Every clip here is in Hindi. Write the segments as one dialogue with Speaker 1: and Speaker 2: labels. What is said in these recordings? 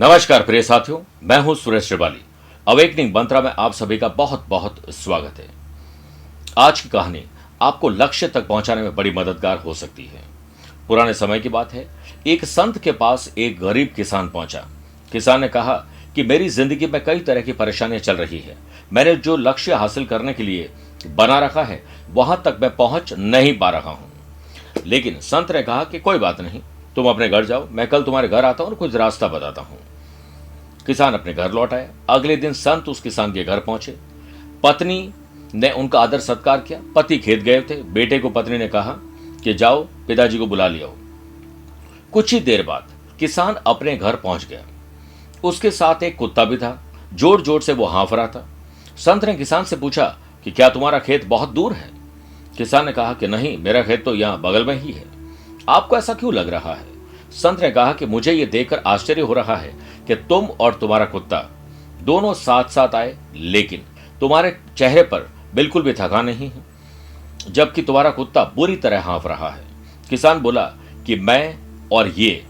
Speaker 1: नमस्कार प्रिय साथियों, मैं हूं सुरेश श्रिवाली। अवेकनिंग मंत्रा में आप सभी का बहुत बहुत स्वागत है। आज की कहानी आपको लक्ष्य तक पहुंचाने में बड़ी मददगार हो सकती है। पुराने समय की बात है। एक संत के पास एक गरीब किसान पहुंचा। किसान ने कहा कि मेरी जिंदगी में कई तरह की परेशानियां चल रही है। मैंने जो लक्ष्य हासिल करने के लिए बना रखा है वहां तक मैं पहुंच नहीं पा रहा हूं। लेकिन संत ने कहा कि कोई बात नहीं, तुम अपने घर जाओ, मैं कल तुम्हारे घर आता हूं और कुछ रास्ता बताता हूं। किसान अपने घर लौट आया। अगले दिन संत उस किसान के घर पहुंचे। पत्नी ने उनका आदर सत्कार किया। पति खेत गए थे। बेटे को पत्नी ने कहा कि जाओ पिताजी को बुला लिया। कुछ ही देर बाद किसान अपने घर पहुंच गया। उसके साथ एक कुत्ता भी था। जोर जोर से वो हाँफ रहा था। संत ने किसान से पूछा कि क्या तुम्हारा खेत बहुत दूर है? किसान ने कहा कि नहीं, मेरा खेत तो यहां बगल में ही है। आपको ऐसा क्यों लग रहा है? संत ने कहा कि मुझे यह देखकर आश्चर्य हो रहा है कि तुम और तुम्हारा कुत्ता दोनों साथ साथ आए, लेकिन तुम्हारे चेहरे पर बिल्कुल भी थकान नहीं है, जबकि तुम्हारा कुत्ता बुरी तरह हाँफ रहा है। किसान बोला कि मैं और ये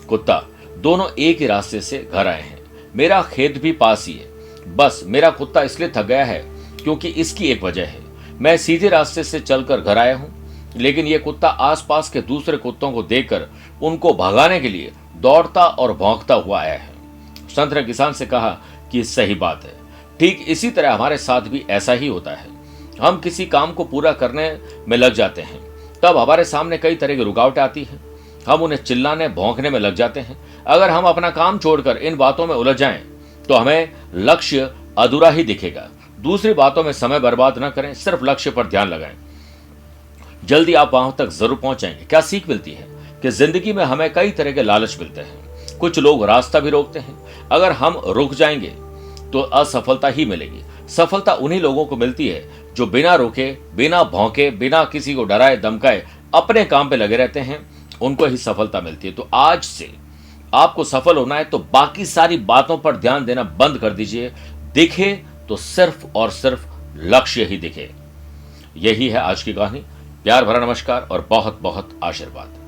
Speaker 1: कुत्ता दोनों एक ही रास्ते से घर आए हैं। मेरा खेत भी पास ही है। बस मेरा कुत्ता इसलिए थक गया है क्योंकि इसकी एक वजह है। मैं सीधे रास्ते से चलकर घर आया हूं, लेकिन यह कुत्ता आसपास के दूसरे कुत्तों को देखकर उनको भगाने के लिए दौड़ता और भौंकता हुआ आया है। संत ने किसान से कहा कि सही बात है। ठीक इसी तरह हमारे साथ भी ऐसा ही होता है। हम किसी काम को पूरा करने में लग जाते हैं, तब हमारे सामने कई तरह की रुकावटें आती हैं। हम उन्हें चिल्लाने भौंकने में लग जाते हैं। अगर हम अपना काम छोड़कर इन बातों में उलझ जाएं, तो हमें लक्ष्य अधूरा ही दिखेगा। दूसरी बातों में समय बर्बाद न करें, सिर्फ लक्ष्य पर ध्यान लगाएं। जल्दी आप वहां तक जरूर पहुंचेंगे। क्या सीख मिलती है कि जिंदगी में हमें कई तरह के लालच मिलते हैं। कुछ लोग रास्ता भी रोकते हैं। अगर हम रुक जाएंगे तो असफलता ही मिलेगी। सफलता उन्हीं लोगों को मिलती है जो बिना रुके, बिना भौंके, बिना किसी को डराए धमकाए अपने काम पे लगे रहते हैं। उनको ही सफलता मिलती है। तो आज से आपको सफल होना है तो बाकी सारी बातों पर ध्यान देना बंद कर दीजिए। दिखे तो सिर्फ और सिर्फ लक्ष्य ही दिखे। यही है आज की कहानी। प्यार भरा नमस्कार और बहुत बहुत आशीर्वाद।